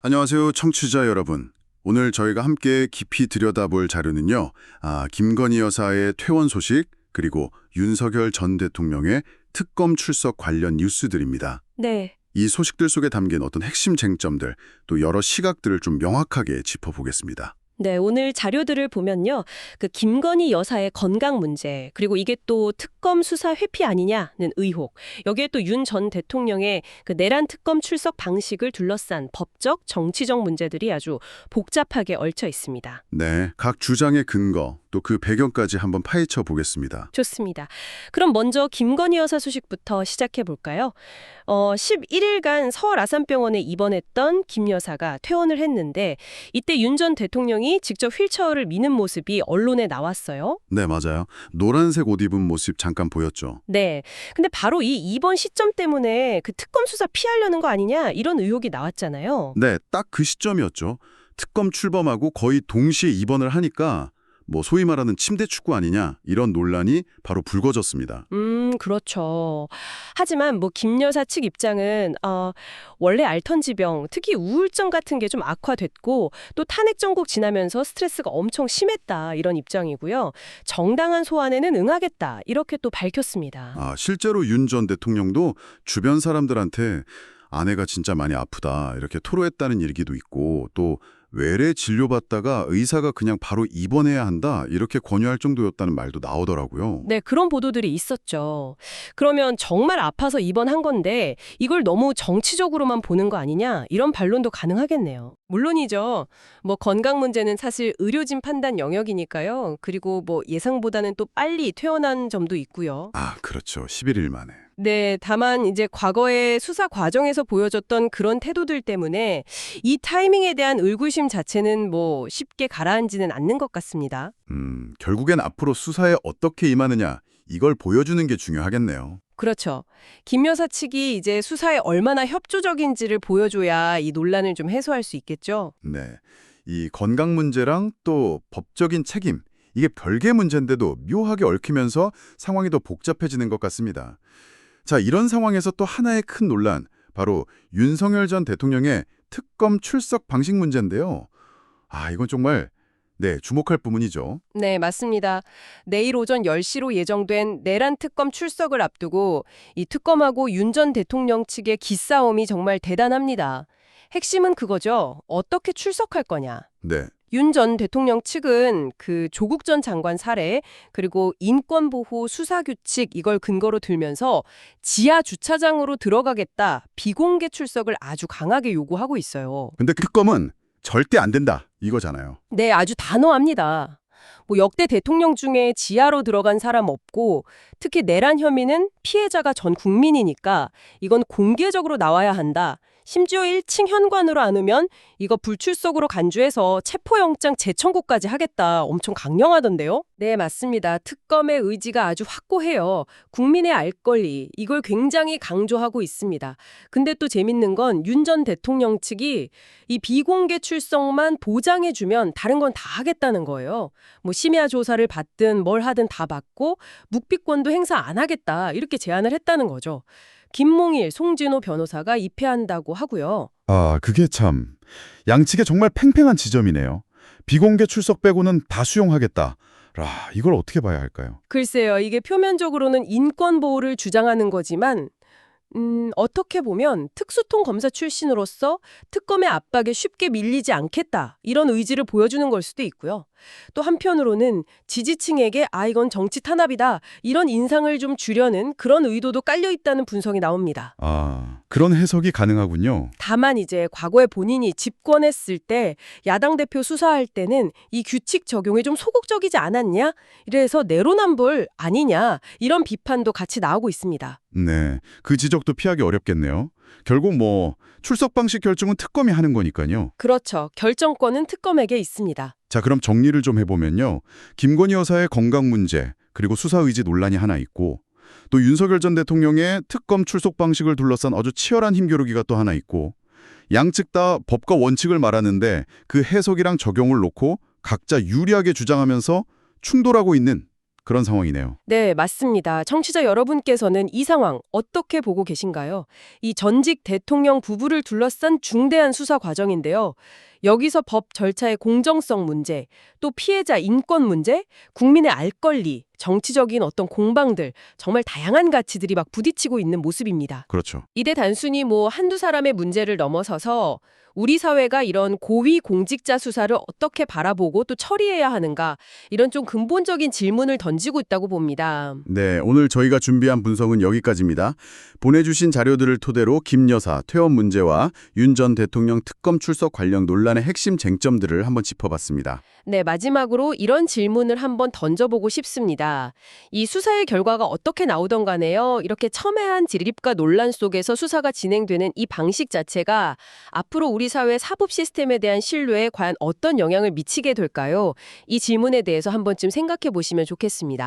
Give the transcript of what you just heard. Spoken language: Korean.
안녕하세요, 청취자 여러분. 오늘 저희가 함께 깊이 들여다볼 자료는요. 김건희 여사의 퇴원 소식, 그리고 윤석열 전 대통령의 특검 출석 관련 뉴스들입니다. 네. 이 소식들 속에 담긴 어떤 핵심 쟁점들, 또 여러 시각들을 좀 명확하게 짚어보겠습니다. 네, 오늘 자료들을 보면요. 그 김건희 여사의 건강 문제, 그리고 이게 또 특검 수사 회피 아니냐는 의혹, 여기에 또 윤 전 대통령의 그 내란 특검 출석 방식을 둘러싼 법적, 정치적 문제들이 아주 복잡하게 얽혀 있습니다. 네, 각 주장의 근거, 또 그 배경까지 한번 파헤쳐 보겠습니다. 좋습니다. 그럼 먼저 김건희 여사 소식부터 시작해 볼까요? 11일간 서울 아산병원에 입원했던 김 여사가 퇴원을 했는데 이때 윤 전 대통령이 직접 휠체어를 미는 모습이 언론에 나왔어요. 네, 맞아요. 노란색 옷 입은 모습 잠깐 보였죠. 네. 근데 바로 이 입원 시점 때문에 그 특검 수사 피하려는 거 아니냐 이런 의혹이 나왔잖아요. 네, 딱 그 시점이었죠. 특검 출범하고 거의 동시에 입원을 하니까 소위 말하는 침대 축구 아니냐 이런 논란이 바로 불거졌습니다. 그렇죠. 하지만 김 여사 측 입장은 원래 앓던 지병, 특히 우울증 같은 게 좀 악화됐고 또 탄핵 정국 지나면서 스트레스가 엄청 심했다 이런 입장이고요. 정당한 소환에는 응하겠다 이렇게 또 밝혔습니다. 실제로 윤 전 대통령도 주변 사람들한테 아내가 진짜 많이 아프다 이렇게 토로했다는 얘기도 있고 또 외래 진료받다가 의사가 그냥 바로 입원해야 한다 이렇게 권유할 정도였다는 말도 나오더라고요. 네, 그런 보도들이 있었죠. 그러면 정말 아파서 입원한 건데 이걸 너무 정치적으로만 보는 거 아니냐 이런 반론도 가능하겠네요. 물론이죠. 건강 문제는 사실 의료진 판단 영역이니까요. 그리고 예상보다는 또 빨리 퇴원한 점도 있고요. 그렇죠. 11일 만에. 네, 다만 이제 과거의 수사 과정에서 보여줬던 그런 태도들 때문에 이 타이밍에 대한 의구심 자체는 쉽게 가라앉지는 않는 것 같습니다. 결국엔 앞으로 수사에 어떻게 임하느냐 이걸 보여주는 게 중요하겠네요. 그렇죠. 김 여사 측이 이제 수사에 얼마나 협조적인지를 보여줘야 이 논란을 좀 해소할 수 있겠죠. 네, 이 건강 문제랑 또 법적인 책임 이게 별개 문제인데도 묘하게 얽히면서 상황이 더 복잡해지는 것 같습니다. 자, 이런 상황에서 또 하나의 큰 논란, 바로 윤석열 전 대통령의 특검 출석 방식 문제인데요. 이건 정말 주목할 부분이죠. 네, 맞습니다. 내일 오전 10시로 예정된 내란 특검 출석을 앞두고 이 특검하고 윤 전 대통령 측의 기싸움이 정말 대단합니다. 핵심은 그거죠. 어떻게 출석할 거냐. 네. 윤 전 대통령 측은 그 조국 전 장관 사례 그리고 인권보호 수사규칙 이걸 근거로 들면서 지하 주차장으로 들어가겠다 비공개 출석을 아주 강하게 요구하고 있어요. 근데 특검은 절대 안 된다 이거잖아요. 네, 아주 단호합니다. 역대 대통령 중에 지하로 들어간 사람 없고 특히 내란 혐의는 피해자가 전 국민이니까 이건 공개적으로 나와야 한다. 심지어 1층 현관으로 안 오면 이거 불출석으로 간주해서 체포영장 재청구까지 하겠다. 엄청 강령하던데요? 네, 맞습니다. 특검의 의지가 아주 확고해요. 국민의 알 권리, 이걸 굉장히 강조하고 있습니다. 근데 또 재밌는 건 윤 전 대통령 측이 이 비공개 출석만 보장해주면 다른 건 다 하겠다는 거예요. 심야 조사를 받든 뭘 하든 다 받고 묵비권도 행사 안 하겠다. 이렇게 제안을 했다는 거죠. 김몽일, 송진호 변호사가 입회한다고 하고요. 그게 참 양측에 정말 팽팽한 지점이네요. 비공개 출석 빼고는 다 수용하겠다. 이걸 어떻게 봐야 할까요? 글쎄요, 이게 표면적으로는 인권 보호를 주장하는 거지만 어떻게 보면 특수통 검사 출신으로서 특검의 압박에 쉽게 밀리지 않겠다. 이런 의지를 보여주는 걸 수도 있고요. 또 한편으로는 지지층에게 이건 정치 탄압이다. 이런 인상을 좀 주려는 그런 의도도 깔려 있다는 분석이 나옵니다. 그런 해석이 가능하군요. 다만 이제 과거에 본인이 집권했을 때 야당 대표 수사할 때는 이 규칙 적용에 좀 소극적이지 않았냐? 이래서 내로남불 아니냐? 이런 비판도 같이 나오고 있습니다. 네, 그 지적도 피하기 어렵겠네요. 결국 출석 방식 결정은 특검이 하는 거니까요. 그렇죠. 결정권은 특검에게 있습니다. 자, 그럼 정리를 좀 해보면요. 김건희 여사의 건강 문제, 그리고 수사 의지 논란이 하나 있고 또 윤석열 전 대통령의 특검 출석 방식을 둘러싼 아주 치열한 힘겨루기가 또 하나 있고 양측 다 법과 원칙을 말하는데 그 해석이랑 적용을 놓고 각자 유리하게 주장하면서 충돌하고 있는 그런 상황이네요. 네, 맞습니다. 청취자 여러분께서는 이 상황 어떻게 보고 계신가요? 이 전직 대통령 부부를 둘러싼 중대한 수사 과정인데요. 여기서 법 절차의 공정성 문제, 또 피해자 인권 문제, 국민의 알 권리, 정치적인 어떤 공방들, 정말 다양한 가치들이 막 부딪히고 있는 모습입니다. 그렇죠. 이게 단순히 뭐 한두 사람의 문제를 넘어서서 우리 사회가 이런 고위 공직자 수사를 어떻게 바라보고 또 처리해야 하는가, 이런 좀 근본적인 질문을 던지고 있다고 봅니다. 네, 오늘 저희가 준비한 분석은 여기까지입니다. 보내주신 자료들을 토대로 김 여사 퇴원 문제와 윤 전 대통령 특검 출석 관련 논란의 핵심 쟁점들을 한번 짚어봤습니다. 네, 마지막으로 이런 질문을 한번 던져보고 싶습니다. 이 수사의 결과가 어떻게 나오던 간에요, 이렇게 첨예한 드립과 논란 속에서 수사가 진행되는 이 방식 자체가 앞으로 우리 사회 사법 시스템에 대한 신뢰에 과연 어떤 영향을 미치게 될까요? 이 질문에 대해서 한 번쯤 생각해 보시면 좋겠습니다.